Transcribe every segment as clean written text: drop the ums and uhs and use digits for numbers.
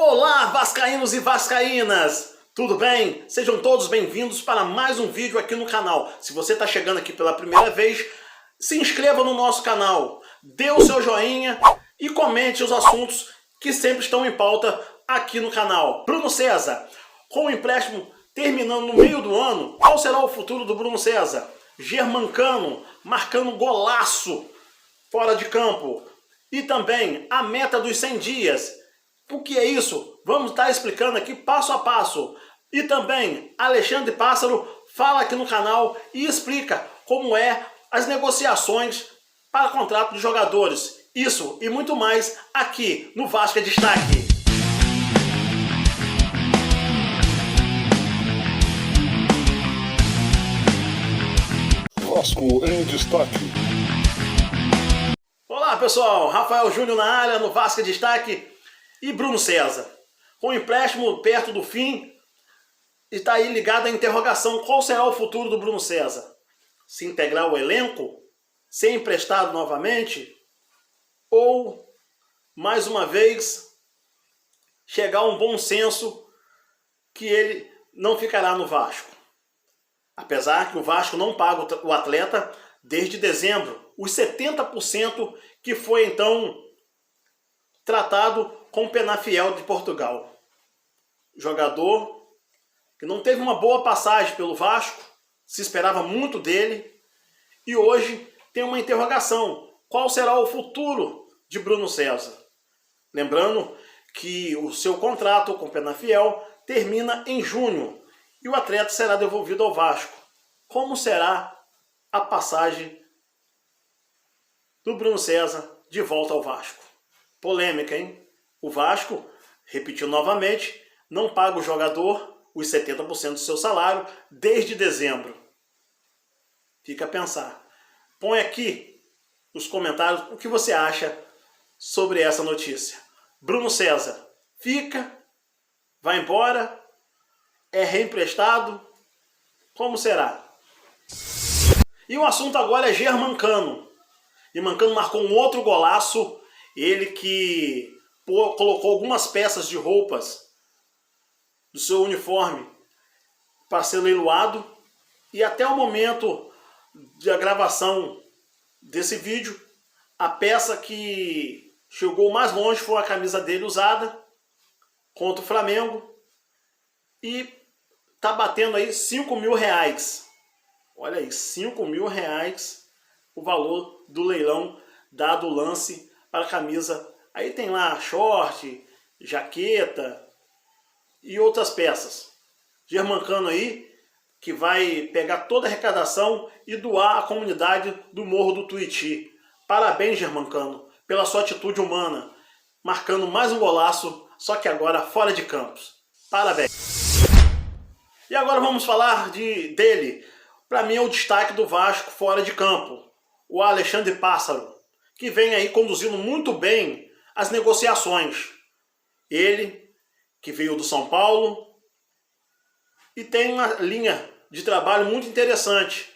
Olá, vascaínos e vascaínas! Tudo bem? Sejam todos bem-vindos para mais um vídeo aqui no canal. Se você está chegando aqui pela primeira vez, se inscreva no nosso canal, dê o seu joinha e comente os assuntos que sempre estão em pauta aqui no canal. Bruno César, com o empréstimo terminando no meio do ano, qual será o futuro do Bruno César? Germancano marcando golaço fora de campo. E também a meta dos 100 dias. O que é isso? Vamos estar explicando aqui passo a passo. E também Alexandre Pássaro fala aqui no canal e explica como é as negociações para contrato de jogadores. Isso e muito mais aqui no Vasco é Destaque. Vasco em Destaque. Olá pessoal, Rafael Júnior na área no Vasco em Destaque. E Bruno César, com o empréstimo perto do fim, está aí ligado à interrogação: qual será o futuro do Bruno César? Se integrar ao elenco? Ser emprestado novamente? Ou, mais uma vez, chegar a um bom senso que ele não ficará no Vasco? Apesar que o Vasco não paga o atleta desde dezembro, os 70% que foi então tratado com o Penafiel de Portugal. Jogador que não teve uma boa passagem pelo Vasco, se esperava muito dele, e hoje tem uma interrogação: qual será o futuro de Bruno César? Lembrando que o seu contrato com o Penafiel termina em junho e o atleta será devolvido ao Vasco. Como será a passagem do Bruno César de volta ao Vasco? Polêmica, hein? O Vasco, repetiu novamente, não paga o jogador os 70% do seu salário desde dezembro. Fica a pensar. Põe aqui nos comentários o que você acha sobre essa notícia. Bruno César fica? Vai embora? É reemprestado? Como será? E o assunto agora é Germancano. Germancano marcou um outro golaço. Ele que colocou algumas peças de roupas do seu uniforme para ser leiloado. E até o momento da gravação desse vídeo, a peça que chegou mais longe foi a camisa dele usada contra o Flamengo. E tá batendo aí R$5.000. Olha aí, R$5.000 o valor do leilão dado o lance para a camisa. Aí tem lá short, jaqueta e outras peças. Germancano aí que vai pegar toda a arrecadação e doar à comunidade do Morro do Tuiuti. Parabéns, Germancano, pela sua atitude humana, marcando mais um golaço, só que agora fora de campos. Parabéns. E agora vamos falar dele. Para mim é o destaque do Vasco fora de campo, o Alexandre Pássaro, que vem aí conduzindo muito bem as negociações. Ele, que veio do São Paulo, e tem uma linha de trabalho muito interessante,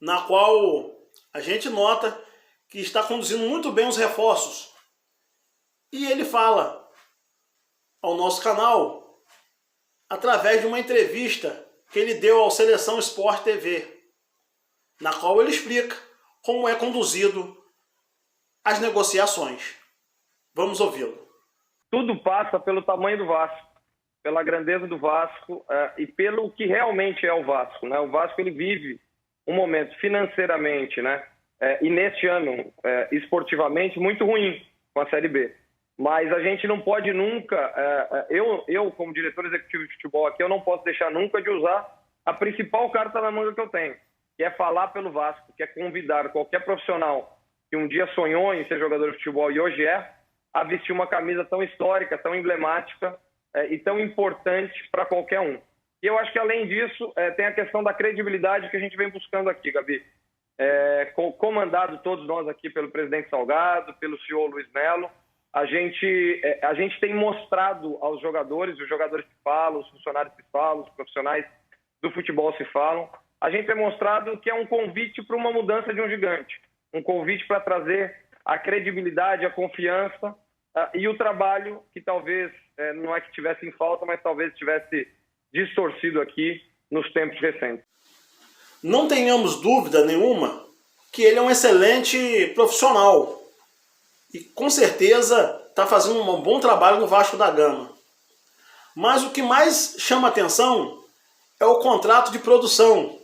na qual a gente nota que está conduzindo muito bem os reforços. E ele fala ao nosso canal através de uma entrevista que ele deu ao Seleção Sport TV, na qual ele explica como é conduzido as negociações. Vamos ouvi-lo. Tudo passa pelo tamanho do Vasco, pela grandeza do Vasco e pelo que realmente é o Vasco, né? O Vasco ele vive um momento financeiramente, né? E neste ano, esportivamente, muito ruim com a Série B. Mas a gente não pode nunca, eu como diretor executivo de futebol aqui, eu não posso deixar nunca de usar a principal carta na manga que eu tenho, que é falar pelo Vasco, que é convidar qualquer profissional que um dia sonhou em ser jogador de futebol e hoje a vestir uma camisa tão histórica, tão emblemática e tão importante para qualquer um. E eu acho que, além disso, tem a questão da credibilidade que a gente vem buscando aqui, Gabi. Comandado todos nós aqui pelo presidente Salgado, pelo CEO Luiz Melo, a gente tem mostrado aos jogadores, os jogadores que falam, os funcionários que falam, os profissionais do futebol se falam, a gente tem mostrado que é um convite para uma mudança de um gigante, um convite para trazer a credibilidade, a confiança e o trabalho que talvez, não é que tivesse em falta, mas talvez tivesse distorcido aqui nos tempos recentes. Não tenhamos dúvida nenhuma que ele é um excelente profissional e com certeza está fazendo um bom trabalho no Vasco da Gama. Mas o que mais chama atenção é o contrato de produção.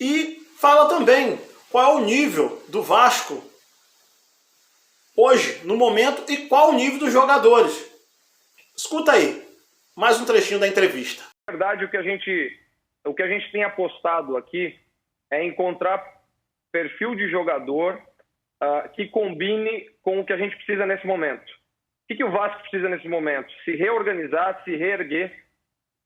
E fala também qual é o nível do Vasco hoje, no momento, e qual o nível dos jogadores. Escuta aí, mais um trechinho da entrevista. Na verdade, o que a gente tem apostado aqui é encontrar perfil de jogador que combine com o que a gente precisa nesse momento. O que o Vasco precisa nesse momento? Se reorganizar, se reerguer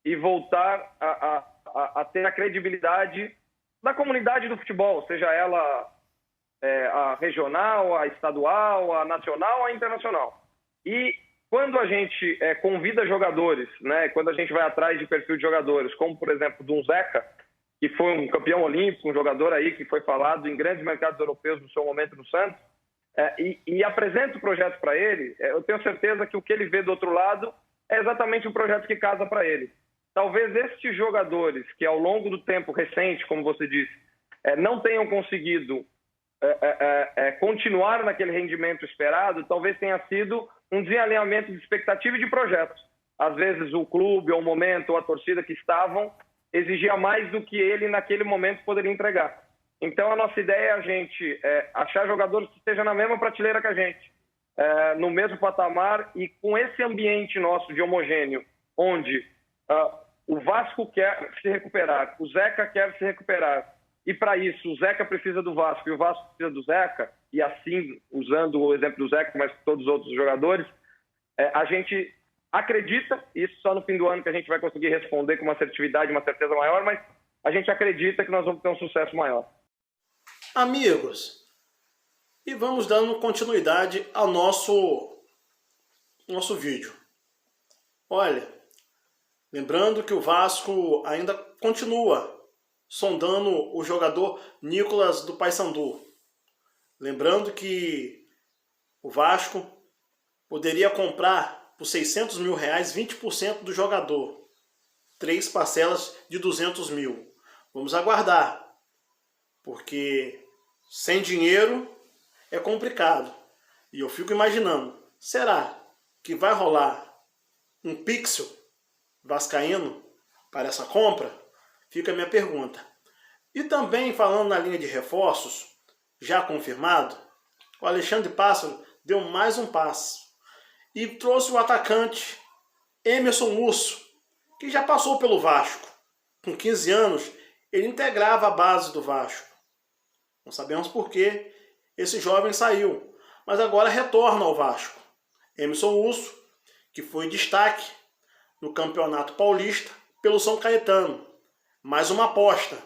e voltar a ter a credibilidade da comunidade do futebol, seja ela a regional, a estadual, a nacional, a internacional. E quando a gente convida jogadores, né, quando a gente vai atrás de perfil de jogadores, como por exemplo de um Zeca, que foi um campeão olímpico, um jogador aí que foi falado em grandes mercados europeus no seu momento no Santos, e apresenta o projeto para ele, eu tenho certeza que o que ele vê do outro lado é exatamente o projeto que casa para ele. Talvez estes jogadores que ao longo do tempo recente, como você disse, não tenham conseguido continuar naquele rendimento esperado, talvez tenha sido um desalinhamento de expectativa e de projetos. Às vezes o clube, ou o momento, ou a torcida que estavam, exigia mais do que ele naquele momento poderia entregar. Então a nossa ideia é a gente achar jogadores que estejam na mesma prateleira que a gente, no mesmo patamar e com esse ambiente nosso de homogêneo, onde o Vasco quer se recuperar, o Zeca quer se recuperar, e para isso o Zeca precisa do Vasco e o Vasco precisa do Zeca, e assim, usando o exemplo do Zeca, mas todos os outros jogadores, a gente acredita, isso só no fim do ano que a gente vai conseguir responder com uma assertividade, uma certeza maior, mas a gente acredita que nós vamos ter um sucesso maior. Amigos, e vamos dando continuidade ao nosso vídeo. Olha, lembrando que o Vasco ainda continua sondando o jogador Nicolas do Paysandu. Lembrando que o Vasco poderia comprar por R$600 mil 20% do jogador. 3 parcelas de 200 mil. Vamos aguardar, porque sem dinheiro é complicado. E eu fico imaginando, será que vai rolar um pixel vascaíno para essa compra? Fica a minha pergunta. E também falando na linha de reforços, já confirmado, o Alexandre Pássaro deu mais um passo e trouxe o atacante Emerson Musso, que já passou pelo Vasco. Com 15 anos, ele integrava a base do Vasco. Não sabemos por que esse jovem saiu, mas agora retorna ao Vasco. Emerson Musso, que foi destaque no Campeonato Paulista pelo São Caetano. Mais uma aposta.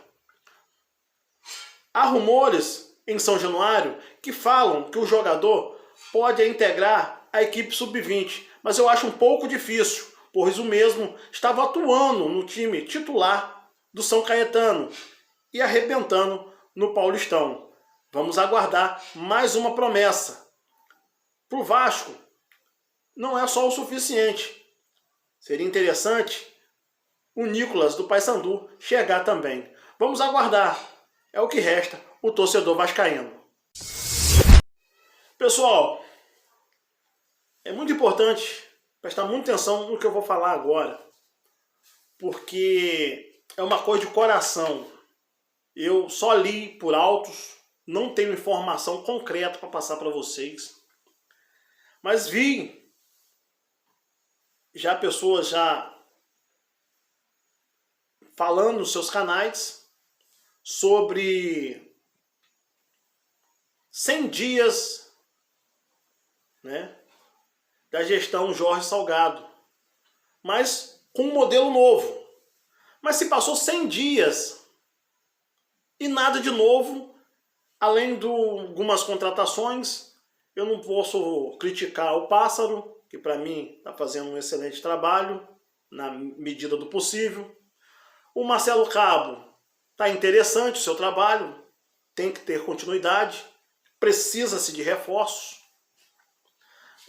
Há rumores em São Januário que falam que o jogador pode integrar a equipe sub-20, mas eu acho um pouco difícil, pois o mesmo estava atuando no time titular do São Caetano e arrebentando no Paulistão. Vamos aguardar mais uma promessa. Para o Vasco, não é só o suficiente. Seria interessante o Nicolas do Paysandu chegar também. Vamos aguardar. É o que resta o torcedor vascaíno. Pessoal, é muito importante prestar muita atenção no que eu vou falar agora, porque é uma coisa de coração. Eu só li por altos, não tenho informação concreta para passar para vocês, mas vi já pessoas já falando nos seus canais sobre 100 dias, né, da gestão Jorge Salgado, mas com um modelo novo. Mas se passou 100 dias e nada de novo, além de algumas contratações, eu não posso criticar o Pássaro, que para mim está fazendo um excelente trabalho, na medida do possível. O Marcelo Cabo está interessante o seu trabalho, tem que ter continuidade, precisa-se de reforços.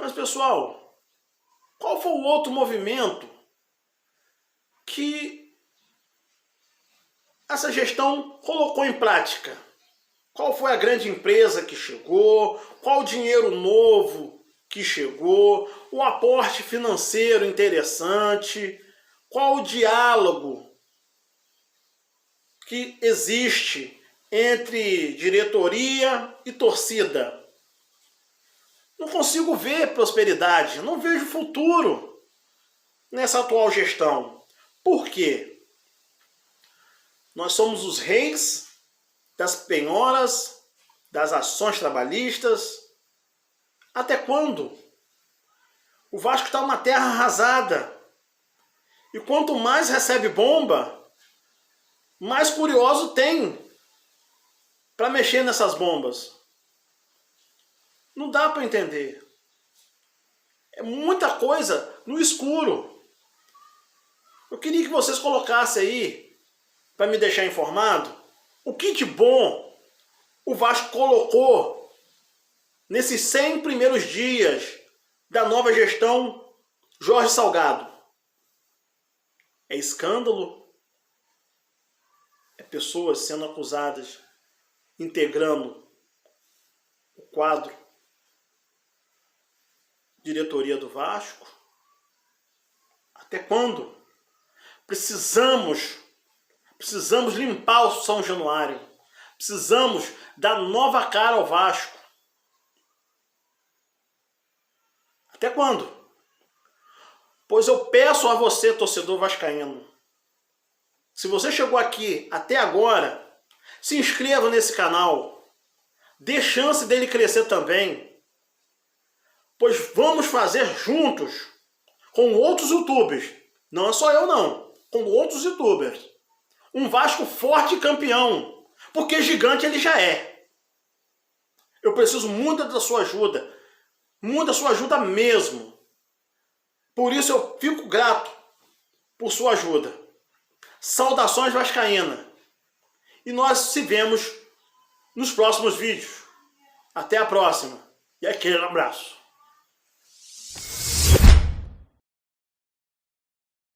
Mas, pessoal, qual foi o outro movimento que essa gestão colocou em prática? Qual foi a grande empresa que chegou? Qual o dinheiro novo que chegou? O aporte financeiro interessante? Qual o diálogo que existe entre diretoria e torcida? Não consigo ver prosperidade, não vejo futuro nessa atual gestão. Por quê? Nós somos os reis das penhoras, das ações trabalhistas. Até quando? O Vasco está uma terra arrasada. E quanto mais recebe bomba, mais curioso tem para mexer nessas bombas. Não dá para entender. É muita coisa no escuro. Eu queria que vocês colocassem aí, para me deixar informado, o que de bom o Vasco colocou nesses 100 primeiros dias da nova gestão Jorge Salgado. É escândalo? É pessoas sendo acusadas, integrando o quadro diretoria do Vasco? Até quando? Precisamos limpar o São Januário. Precisamos dar nova cara ao Vasco. Até quando? Pois eu peço a você, torcedor vascaíno, se você chegou aqui até agora, se inscreva nesse canal. Dê chance dele crescer também. Pois vamos fazer juntos, com outros youtubers, não é só eu não, com outros youtubers, um Vasco forte e campeão, porque gigante ele já é. Eu preciso muito da sua ajuda, muito da sua ajuda mesmo. Por isso eu fico grato por sua ajuda. Saudações vascaína. E nós se vemos nos próximos vídeos. Até a próxima. E aquele abraço.